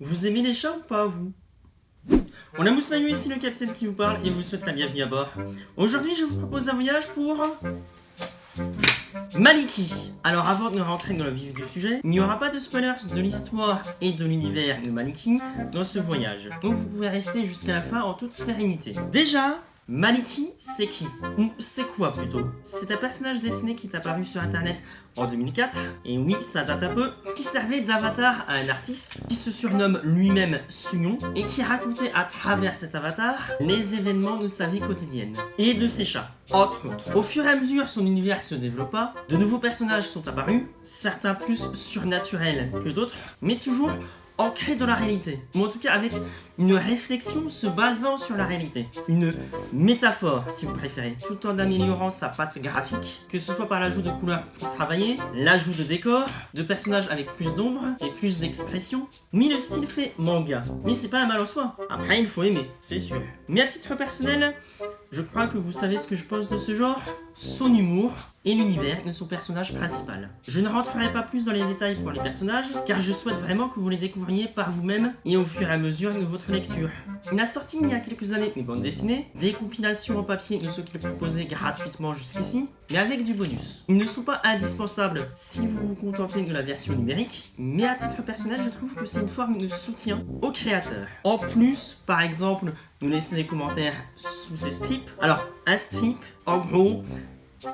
Vous aimez les chats ou pas, vous? On a Moussaillou ici, le capitaine qui vous parle, et vous souhaite la bienvenue à bord. Aujourd'hui, je vous propose un voyage pour... Maliki. Alors avant de rentrer dans le vif du sujet, il n'y aura pas de spoilers de l'histoire et de l'univers de Maliki dans ce voyage. Donc vous pouvez rester jusqu'à la fin en toute sérénité. Déjà, Maliki, c'est qui? Ou c'est quoi plutôt? C'est un personnage dessiné qui est apparu sur internet en 2004, et oui, ça date un peu, qui servait d'avatar à un artiste qui se surnomme lui-même Sugnon et qui racontait à travers cet avatar les événements de sa vie quotidienne et de ses chats, entre autres. Au fur et à mesure, son univers se développa, de nouveaux personnages sont apparus, certains plus surnaturels que d'autres, mais toujours ancré dans la réalité, ou en tout cas avec une réflexion se basant sur la réalité. Une métaphore, si vous préférez, tout en améliorant sa patte graphique, que ce soit par l'ajout de couleurs plus travaillées, l'ajout de décors, de personnages avec plus d'ombre et plus d'expression. Mais le style fait manga. Mais c'est pas un mal en soi. Après, il faut aimer, c'est sûr. Mais à titre personnel, je crois que vous savez ce que je pense de ce genre, son humour et l'univers de son personnage principal. Je ne rentrerai pas plus dans les détails pour les personnages, car je souhaite vraiment que vous les découvriez par vous-même et au fur et à mesure de votre lecture. Il a sorti il y a quelques années une bande dessinée, des compilations en papier de ce qu'il proposait gratuitement jusqu'ici, mais avec du bonus. Ils ne sont pas indispensables si vous vous contentez de la version numérique, mais à titre personnel, je trouve que c'est une forme de soutien aux créateurs. En plus, par exemple, nous laisser des commentaires sous ces strips. Alors, un strip, en gros,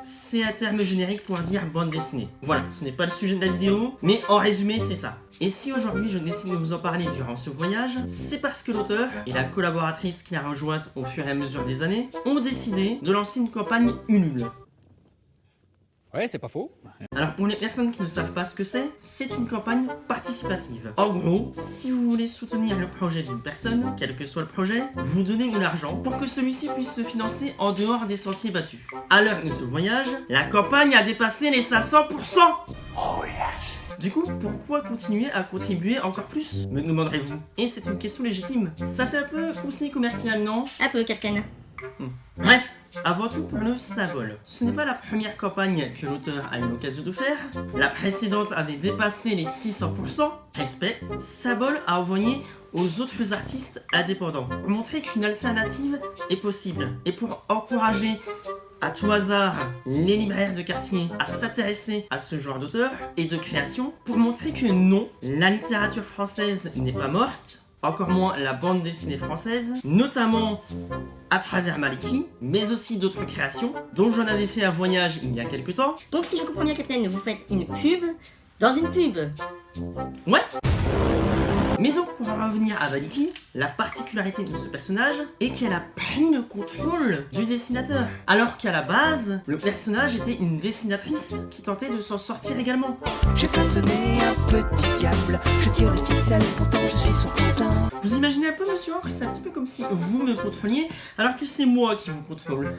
c'est un terme générique pour dire bande dessinée. Voilà, ce n'est pas le sujet de la vidéo, mais en résumé, c'est ça. Et si aujourd'hui je décide de vous en parler durant ce voyage, c'est parce que l'auteur et la collaboratrice qui l'a rejointe au fur et à mesure des années ont décidé de lancer une campagne Ulule. Ouais, c'est pas faux. Alors pour les personnes qui ne savent pas ce que c'est une campagne participative. En gros, si vous voulez soutenir le projet d'une personne, quel que soit le projet, vous donnez de l'argent pour que celui-ci puisse se financer en dehors des sentiers battus. À l'heure de ce voyage, la campagne a dépassé les 500%. Oh yes. Du coup, pourquoi continuer à contribuer encore plus, me demanderez-vous? Et c'est une question légitime. Ça fait un peu conseiller commercial, non? Un peu, Captain. Bref, avant tout pour le symbole. Ce n'est pas la première campagne que l'auteur a eu l'occasion de faire. La précédente avait dépassé les 600%. Respect. Symbole a envoyé aux autres artistes indépendants pour montrer qu'une alternative est possible et pour encourager à tout hasard les libraires de quartier à s'intéresser à ce genre d'auteur et de création pour montrer que non, la littérature française n'est pas morte, encore moins la bande dessinée française, notamment à travers Maliki, mais aussi d'autres créations dont j'en avais fait un voyage il y a quelques temps. Donc si je comprends bien, Captain, vous faites une pub dans une pub. Ouais. Mais donc pour en revenir à Maliki, la particularité de ce personnage est qu'elle a pris le contrôle du dessinateur. Alors qu'à la base, le personnage était une dessinatrice qui tentait de s'en sortir également. J'ai façonné un petit diable, je tire les ficelles, pourtant je suis son putain. Vous imaginez un peu, monsieur Ancre, c'est un petit peu comme si vous me contrôliez, alors que c'est moi qui vous contrôle.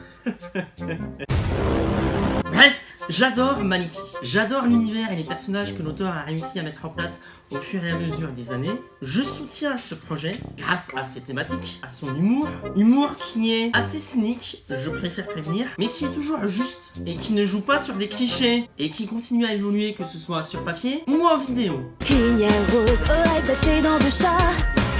Bref, j'adore Maliki. J'adore l'univers et les personnages que l'auteur a réussi à mettre en place au fur et à mesure des années. Je soutiens ce projet grâce à ses thématiques, à son humour. Humour qui est assez cynique, je préfère prévenir, mais qui est toujours juste et qui ne joue pas sur des clichés et qui continue à évoluer, que ce soit sur papier ou en vidéo. Crinière rose, oreille de dans de chat.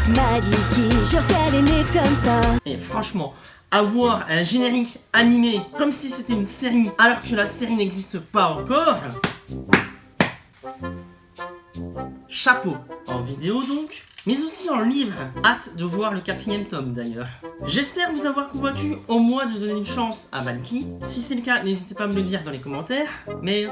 Maliki, jure qu'elle est née comme ça. Et franchement, avoir un générique animé comme si c'était une série alors que la série n'existe pas encore, chapeau. En vidéo donc, mais aussi en livre. Hâte de voir le 4e tome d'ailleurs. J'espère vous avoir convaincu au moins de donner une chance à Maliki. Si c'est le cas, n'hésitez pas à me le dire dans les commentaires. Mais,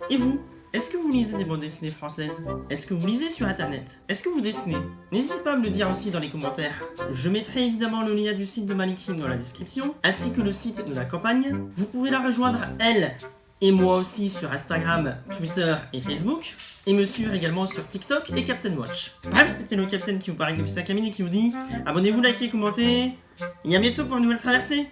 et vous? Est-ce que vous lisez des bandes dessinées françaises? Est-ce que vous lisez sur internet? Est-ce que vous dessinez? N'hésitez pas à me le dire aussi dans les commentaires. Je mettrai évidemment le lien du site de Maliki dans la description, ainsi que le site de la campagne. Vous pouvez la rejoindre, elle et moi aussi, sur Instagram, Twitter et Facebook, et me suivre également sur TikTok et Captain Watch. Bref, c'était le Captain qui vous parle depuis 5 minutes et qui vous dit abonnez-vous, likez, commentez, et à bientôt pour une nouvelle traversée.